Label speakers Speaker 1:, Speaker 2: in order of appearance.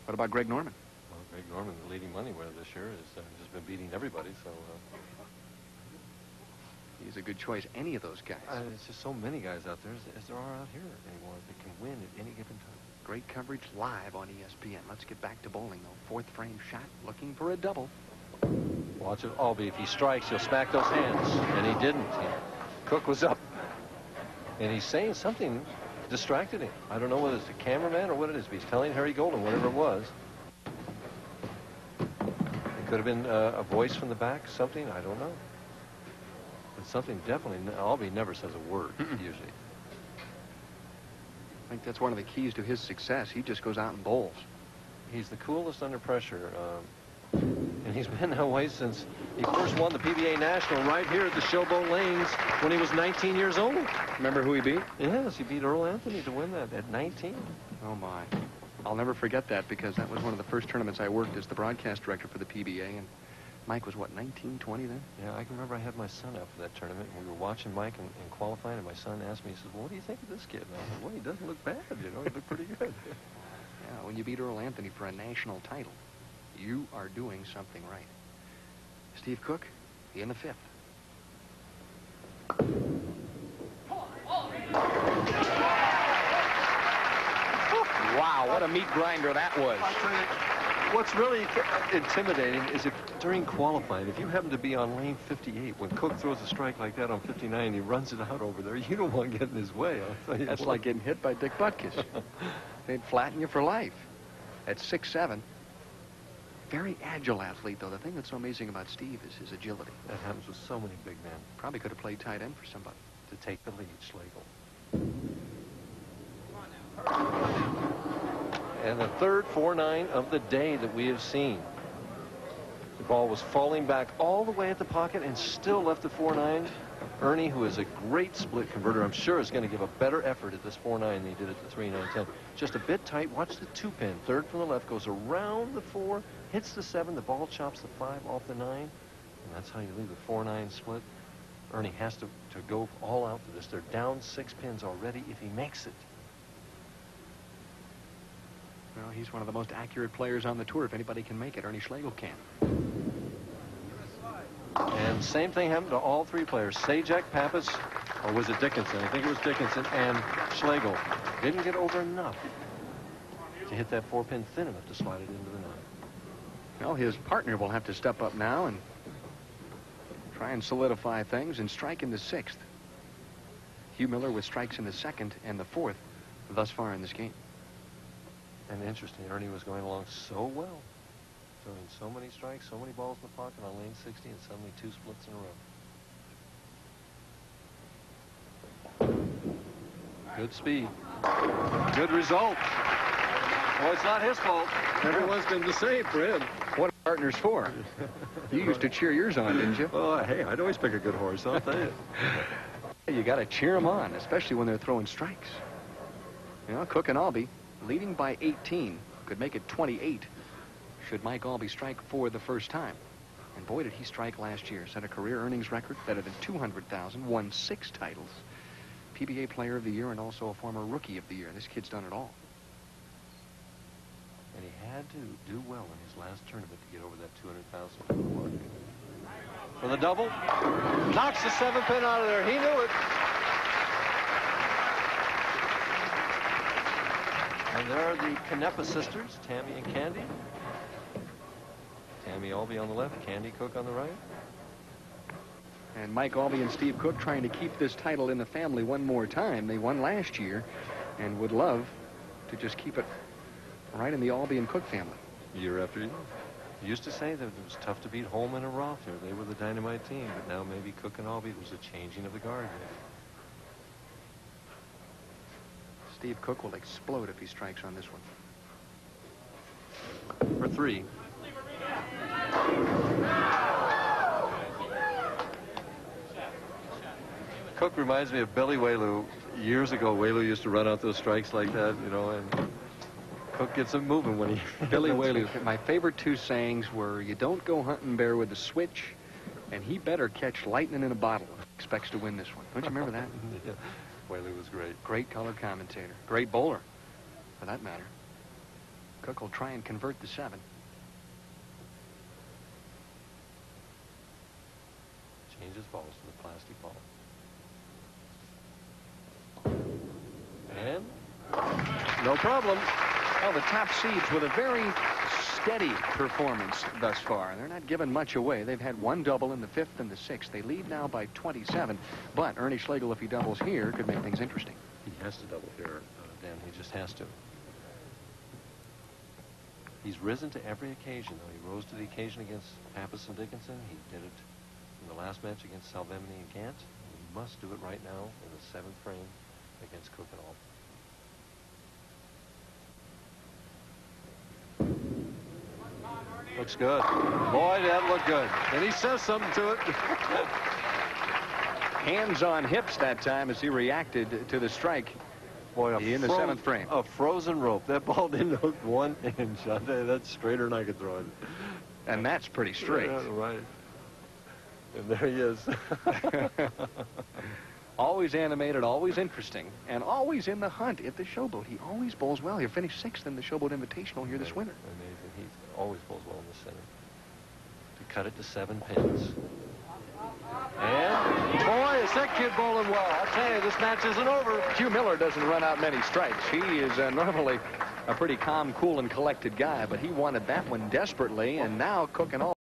Speaker 1: What about Greg Norman?
Speaker 2: Well, Greg Norman, the leading money winner this year, has just been beating everybody. So
Speaker 1: he's a good choice. Any of those guys.
Speaker 2: It's just so many guys out there as there are out here anymore that can win at any given time.
Speaker 1: Great coverage live on ESPN. Let's get back to bowling, though. Fourth frame shot, looking for a double.
Speaker 2: Watch it, Aulby. If he strikes, he'll smack those hands. And he didn't. Cook was up. And he's saying something distracted him. I don't know whether it's the cameraman or what it is, but he's telling Harry Golden, whatever it was. It could have been a voice from the back, something, I don't know. But something definitely, Aulby never says a word, usually.
Speaker 1: I think that's one of the keys to his success. He just goes out and bowls.
Speaker 2: He's the coolest under pressure. And he's been that way since he first won the PBA National right here at the Showboat Lanes when he was 19 years old.
Speaker 1: Remember who he beat?
Speaker 2: Yes, he beat Earl Anthony to win that at 19.
Speaker 1: Oh, my. I'll never forget that because that was one of the first tournaments I worked as the broadcast director for the PBA. And Mike was, what, 19, 20 then?
Speaker 2: Yeah, I can remember I had my son out for that tournament. And we were watching Mike in qualifying, and my son asked me, he says, well, what do you think of this kid? And I said, well, he doesn't look bad, you know, he looked pretty good.
Speaker 1: Yeah, when you beat Earl Anthony for a national title, you are doing something right. Steve Cook, in the fifth. Wow, what a meat grinder that was.
Speaker 2: What's really intimidating is if during qualifying, if you happen to be on lane 58, when Cook throws a strike like that on 59 and he runs it out over there, you don't want to get in his way. I'll tell you.
Speaker 1: That's like getting hit by Dick Butkus. They'd flatten you for life. At 6'7", very agile athlete, though. The thing that's so amazing about Steve is his agility.
Speaker 2: That happens with so many big men.
Speaker 1: Probably could have played tight end for somebody.
Speaker 2: To take the lead, Schegle. And the third 4-9 of the day that we have seen. The ball was falling back all the way at the pocket and still left the 4-9. Ernie, who is a great split converter, I'm sure is going to give a better effort at this 4-9 than he did at the 3-9-10. Just a bit tight. Watch the 2-pin. Third from the left, goes around the 4, hits the 7. The ball chops the 5 off the 9. And that's how you leave the 4-9 split. Ernie has to go all out for this. They're down 6 pins already if he makes it.
Speaker 1: Well, he's one of the most accurate players on the tour. If anybody can make it, Ernie Schegle can.
Speaker 2: And same thing happened to all three players. Sajek, Pappas, or was it Dickenson? I think it was Dickenson and Schegle. Didn't get over enough to hit that 4-pin thin enough to slide it into the 9.
Speaker 1: Well, his partner will have to step up now and try and solidify things and strike in the 6th. Hugh Miller with strikes in the 2nd and the 4th thus far in this game.
Speaker 2: And interesting, Ernie was going along so well, throwing so many strikes, so many balls in the pocket on lane 60, and suddenly 2 splits in a row. Good speed. Good result. Well, it's not his fault. Everyone's been the same for him.
Speaker 1: What are partners for? You used to cheer yours on, didn't you?
Speaker 2: Oh, hey, I'd always pick a good horse, I'll tell you.
Speaker 1: You got to cheer them on, especially when they're throwing strikes. You know, Cook and Aulby leading by 18, could make it 28 should Mike Aulby strike for the first time. And boy, did he strike last year. Set a career earnings record better than 200,000, won 6 titles, PBA Player of the Year, and also a former Rookie of the Year. This kid's done it all.
Speaker 2: And he had to do well in his last tournament to get over that 200,000 mark. For the double, knocks the 7-pin out of there. He knew it. And there are the Canepa sisters, Tammy and Candy. Tammy Aulby on the left, Candy Cook on the right.
Speaker 1: And Mike Aulby and Steve Cook trying to keep this title in the family one more time. They won last year and would love to just keep it right in the Aulby and Cook family.
Speaker 2: Year after year. Used to say that it was tough to beat Holman and Roth here. They were the dynamite team, but now maybe Cook and Aulby, it was a changing of the guard.
Speaker 1: Steve Cook will explode if he strikes on this one.
Speaker 2: For 3. Cook reminds me of Billy Whaley. Years ago, Whaley used to run out those strikes like that, you know, and Cook gets them moving when he...
Speaker 1: Billy Whaley. My favorite 2 sayings were, you don't go hunting bear with a switch, and he better catch lightning in a bottle if he expects to win this one. Don't you remember that?
Speaker 2: Yeah. Whaley was great.
Speaker 1: Great color commentator. Great bowler, for that matter. Cook will try and convert the 7.
Speaker 2: Changes balls to the plastic ball. And no problem.
Speaker 1: Well, the top seeds with a very steady performance thus far. They're not giving much away. They've had 1 double in the 5th and the 6th. They lead now by 27. But Ernie Schegle, if he doubles here, could make things interesting.
Speaker 2: He has to double here, Dan. He just has to. He's risen to every occasion, though. He rose to the occasion against Pappas and Dickenson. He did it in the last match against Salvemini and Gant. He must do it right now in the 7th frame against Cook and Aulby. Looks good. Boy, that looked good. And he says something to it.
Speaker 1: Hands on hips that time as he reacted to the strike.
Speaker 2: Boy,
Speaker 1: in the 7th frame.
Speaker 2: A frozen rope. That ball didn't hook 1 inch. I'll tell you, that's straighter than I could throw it.
Speaker 1: And that's pretty straight.
Speaker 2: Yeah, right. And there he is.
Speaker 1: Always animated, always interesting, and always in the hunt at the Showboat. He always bowls well. He finished 6th in the Showboat Invitational here this winter.
Speaker 2: Amazing. He always bowls well in the center. To cut it to 7 pins. And, boy, is that kid bowling well. I'll tell you, this match isn't over.
Speaker 1: Hugh Miller doesn't run out many strikes. He is normally a pretty calm, cool, and collected guy, but he wanted that one desperately, and now Cook and Aulby